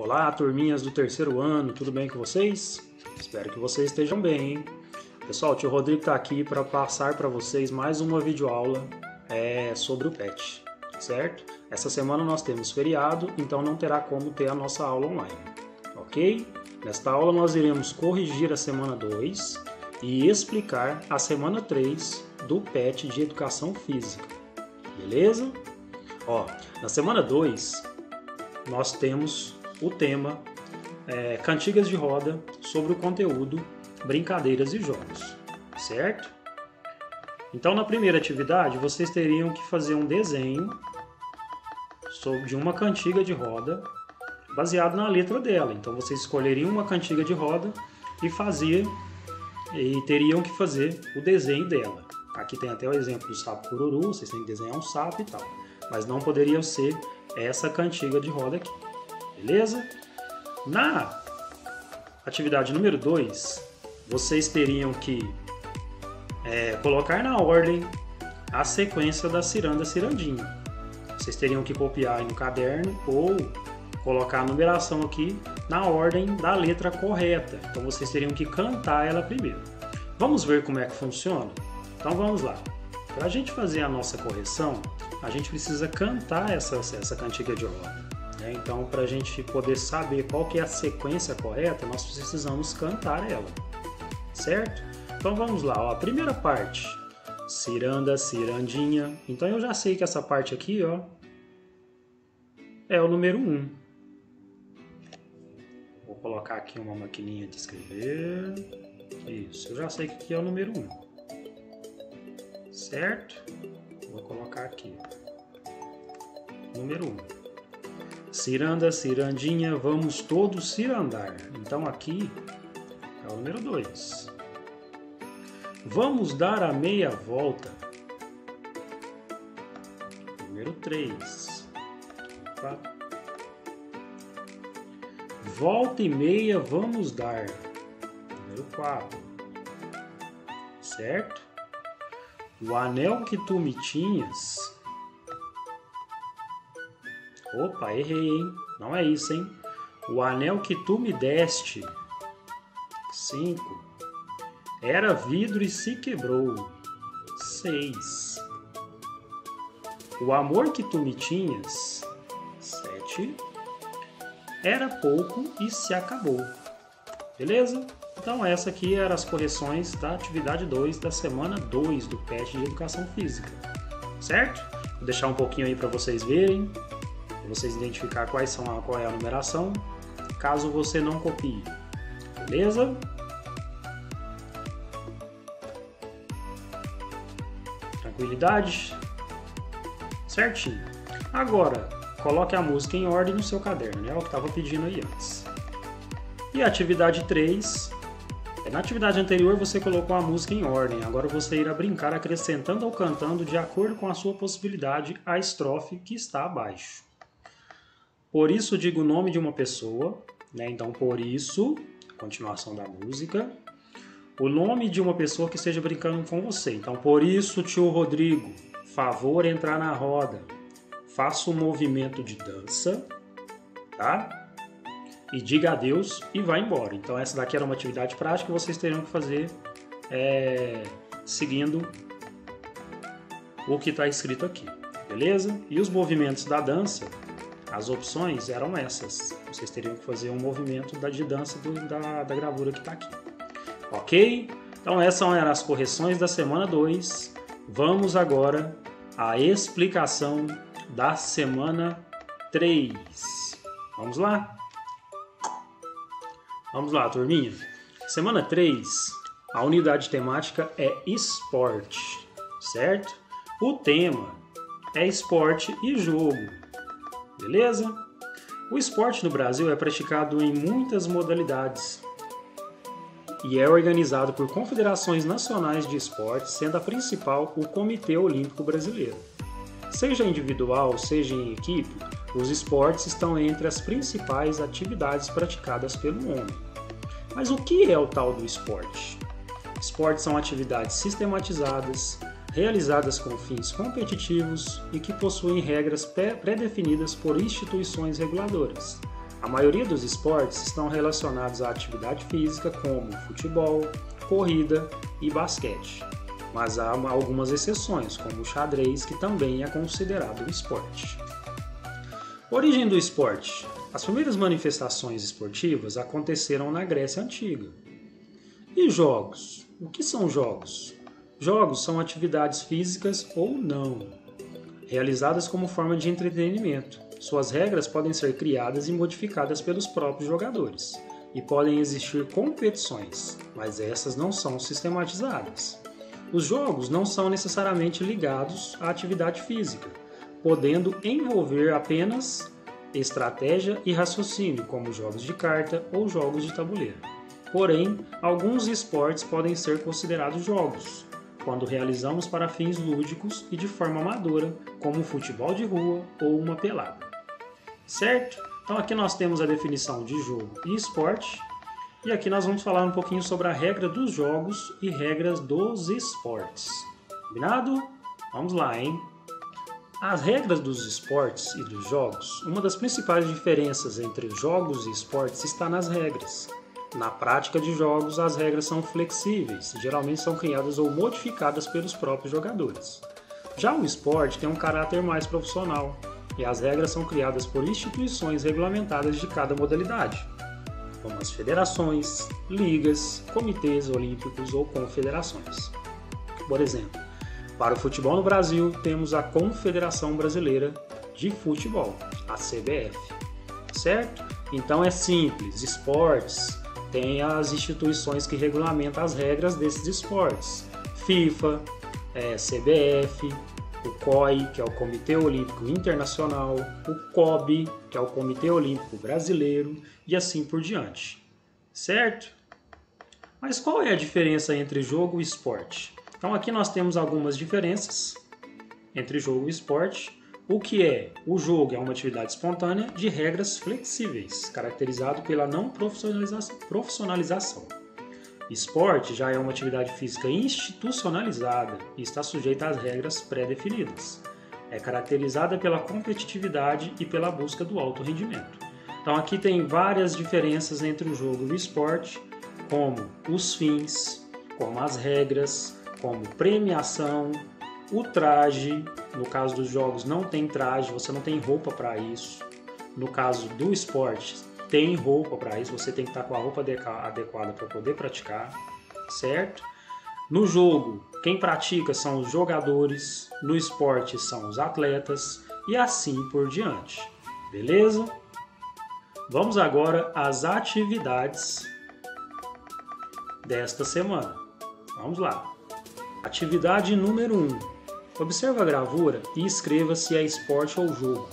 Olá, turminhas do terceiro ano, tudo bem com vocês? Espero que vocês estejam bem, hein? Pessoal, o tio Rodrigo está aqui para passar para vocês mais uma videoaula sobre o PET, certo? Essa semana nós temos feriado, então não terá como ter a nossa aula online, ok? Nesta aula nós iremos corrigir a semana 2 e explicar a semana 3 do PET de Educação Física, beleza? Ó, na semana 2 nós temos o tema Cantigas de Roda sobre o conteúdo Brincadeiras e Jogos, certo? Então, na primeira atividade, vocês teriam que fazer um desenho de uma cantiga de roda baseado na letra dela. Então, vocês escolheriam uma cantiga de roda e teriam que fazer o desenho dela. Aqui tem até o exemplo do sapo cururu, vocês têm que desenhar um sapo e tal. Mas não poderia ser essa cantiga de roda aqui, beleza? Na atividade número 2, vocês teriam que colocar na ordem a sequência da ciranda cirandinha. Vocês teriam que copiar aí no caderno ou colocar a numeração aqui na ordem da letra correta. Então vocês teriam que cantar ela primeiro. Vamos ver como é que funciona? Então vamos lá. Para a gente fazer a nossa correção, a gente precisa cantar essa cantiga de roda. Então, para a gente poder saber qual que é a sequência correta, nós precisamos cantar ela, certo? Então vamos lá, ó, a primeira parte, ciranda, cirandinha. Então eu já sei que essa parte aqui, ó, é o número 1. Vou colocar aqui uma maquininha de escrever. Isso, eu já sei que aqui é o número 1. Certo? Vou colocar aqui. Número 1. Ciranda, cirandinha, vamos todos cirandar. Então aqui é o número 2. Vamos dar a meia volta. Número 3. 4. Volta e meia vamos dar. Número 4. Certo? O anel que tu me tinhas. Opa, errei, hein? Não é isso, hein? O anel que tu me deste. 5. Era vidro e se quebrou. 6. O amor que tu me tinhas. 7. Era pouco e se acabou. Beleza? Então essa aqui eram as correções da atividade 2 da semana 2 do PET de Educação Física. Certo? Vou deixar um pouquinho aí para vocês verem, para vocês identificar qual é a numeração, caso você não copie. Beleza? Tranquilidade? Certinho. Agora, coloque a música em ordem no seu caderno, né? É o que estava pedindo aí antes. E a atividade 3, na atividade anterior você colocou a música em ordem, agora você irá brincar acrescentando ou cantando de acordo com a sua possibilidade a estrofe que está abaixo. Por isso digo o nome de uma pessoa, né? Então por isso, continuação da música, o nome de uma pessoa que esteja brincando com você. Então por isso, tio Rodrigo, favor entrar na roda, faça um movimento de dança, tá? E diga adeus e vá embora. Então essa daqui era uma atividade prática que vocês teriam que fazer seguindo o que está escrito aqui, beleza? E os movimentos da dança, as opções eram essas. Vocês teriam que fazer um movimento de dança da gravura que está aqui. Ok? Então essas eram as correções da semana 2. Vamos agora à explicação da semana 3. Vamos lá? Vamos lá, turminha. Semana 3, a unidade temática é esporte, certo? O tema é esporte e jogo, beleza? O esporte no Brasil é praticado em muitas modalidades e é organizado por confederações nacionais de esportes, sendo a principal o Comitê Olímpico Brasileiro. Seja individual, seja em equipe, os esportes estão entre as principais atividades praticadas pelo homem. Mas o que é o tal do esporte? Esportes são atividades sistematizadas, realizadas com fins competitivos e que possuem regras pré-definidas por instituições reguladoras, A maioria dos esportes estão relacionados à atividade física, como futebol, corrida e basquete. Mas há algumas exceções, como o xadrez, que também é considerado um esporte. Origem do esporte. As primeiras manifestações esportivas aconteceram na Grécia Antiga. E jogos? O que são jogos? Jogos são atividades físicas ou não, realizadas como forma de entretenimento. Suas regras podem ser criadas e modificadas pelos próprios jogadores, e podem existir competições, mas essas não são sistematizadas. Os jogos não são necessariamente ligados à atividade física, podendo envolver apenas estratégia e raciocínio, como jogos de carta ou jogos de tabuleiro. Porém, alguns esportes podem ser considerados jogos, quando realizamos para fins lúdicos e de forma amadora, como futebol de rua ou uma pelada. Certo? Então aqui nós temos a definição de jogo e esporte, e aqui nós vamos falar um pouquinho sobre a regra dos jogos e regras dos esportes. Combinado? Vamos lá, hein? As regras dos esportes e dos jogos, uma das principais diferenças entre jogos e esportes está nas regras. Na prática de jogos, as regras são flexíveis, geralmente são criadas ou modificadas pelos próprios jogadores. Já o esporte tem um caráter mais profissional, e as regras são criadas por instituições regulamentadas de cada modalidade, como as federações, ligas, comitês olímpicos ou confederações. Por exemplo, para o futebol no Brasil, temos a Confederação Brasileira de Futebol, a CBF. Certo? Então é simples, esportes tem as instituições que regulamentam as regras desses esportes. FIFA, CBF, o COI, que é o Comitê Olímpico Internacional, o COB, que é o Comitê Olímpico Brasileiro, e assim por diante. Certo? Mas qual é a diferença entre jogo e esporte? Então aqui nós temos algumas diferenças entre jogo e esporte. O que é? O jogo é uma atividade espontânea de regras flexíveis, caracterizado pela não profissionalização. Esporte já é uma atividade física institucionalizada e está sujeita às regras pré-definidas. É caracterizada pela competitividade e pela busca do alto rendimento. Então aqui tem várias diferenças entre o jogo e o esporte, como os fins, como as regras, como premiação, o traje. No caso dos jogos não tem traje, você não tem roupa para isso. No caso do esporte, tem roupa para isso, você tem que estar com a roupa adequada para poder praticar, certo? No jogo, quem pratica são os jogadores, no esporte são os atletas e assim por diante, beleza? Vamos agora às atividades desta semana. Vamos lá. Atividade número 1. Observe a gravura e escreva se é esporte ou jogo.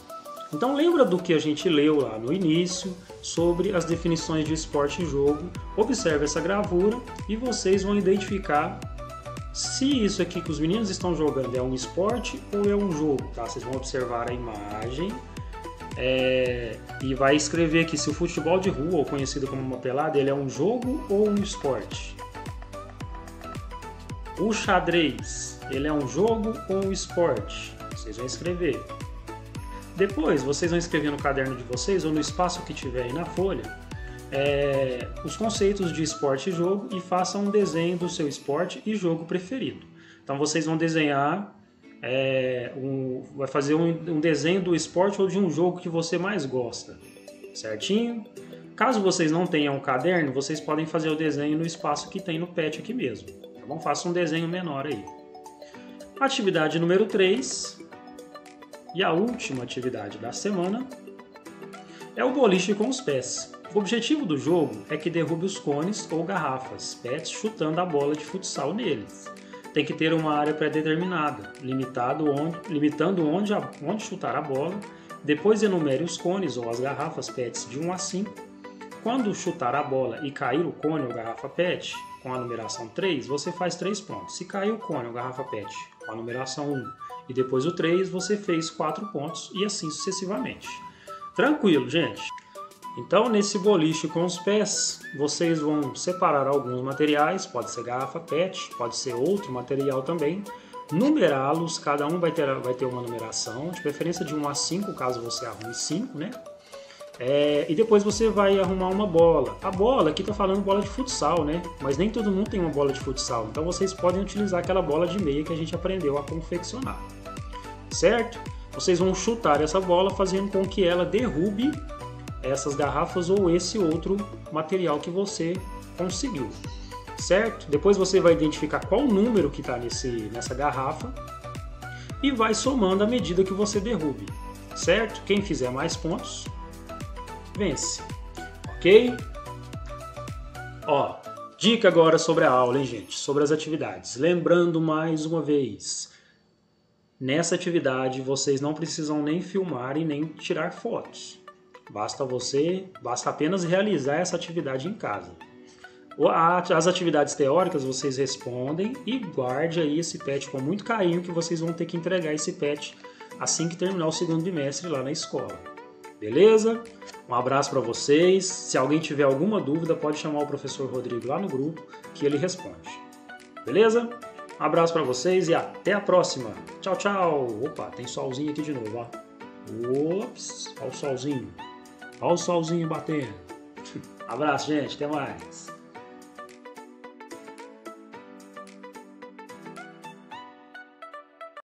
Então lembra do que a gente leu lá no início sobre as definições de esporte e jogo. Observe essa gravura e vocês vão identificar se isso aqui que os meninos estão jogando é um esporte ou é um jogo, tá? Vocês vão observar a imagem e vai escrever aqui se o futebol de rua, ou conhecido como uma pelada, ele é um jogo ou um esporte. O xadrez, ele é um jogo ou um esporte? Vocês vão escrever. Depois, vocês vão escrever no caderno de vocês ou no espaço que tiver aí na folha os conceitos de esporte e jogo e façam um desenho do seu esporte e jogo preferido. Então, vocês vão desenhar, vai fazer um desenho do esporte ou de um jogo que você mais gosta, certinho? Caso vocês não tenham um caderno, vocês podem fazer o desenho no espaço que tem no pet aqui mesmo. Então, faça um desenho menor aí. Atividade número 3 e a última atividade da semana é o boliche com os pés. O objetivo do jogo é que derrube os cones ou garrafas, pets, chutando a bola de futsal neles. Tem que ter uma área pré-determinada, limitando onde chutar a bola. Depois enumere os cones ou as garrafas pets de 1 a 5. Quando chutar a bola e cair o cone ou garrafa pet, com a numeração 3, você faz 3 pontos. Se cair o cone ou garrafa pet com a numeração 1 e depois o 3, você fez 4 pontos e assim sucessivamente. Tranquilo, gente? Então, nesse boliche com os pés, vocês vão separar alguns materiais, pode ser garrafa pet, pode ser outro material também, numerá-los, cada um vai ter uma numeração, de preferência de 1 a 5, caso você arrume 5, né? E depois você vai arrumar uma bola. A bola, aqui tá falando bola de futsal, né? Mas nem todo mundo tem uma bola de futsal. Então vocês podem utilizar aquela bola de meia que a gente aprendeu a confeccionar. Certo? Vocês vão chutar essa bola fazendo com que ela derrube essas garrafas ou esse outro material que você conseguiu. Certo? Depois você vai identificar qual número que está nessa garrafa e vai somando à medida que você derrube. Certo? Quem fizer mais pontos, vence. Ok? Ó, dica agora sobre a aula, hein, gente? Sobre as atividades. Lembrando mais uma vez, nessa atividade vocês não precisam nem filmar e nem tirar fotos. Basta apenas realizar essa atividade em casa. As atividades teóricas vocês respondem e guarde aí esse PET com muito carinho, que vocês vão ter que entregar esse PET assim que terminar o segundo bimestre lá na escola. Beleza? Um abraço para vocês. Se alguém tiver alguma dúvida, pode chamar o professor Rodrigo lá no grupo que ele responde. Beleza? Um abraço para vocês e até a próxima. Tchau, tchau. Opa, tem solzinho aqui de novo, ó. Ops, olha o solzinho. Olha o solzinho batendo. Abraço, gente. Até mais.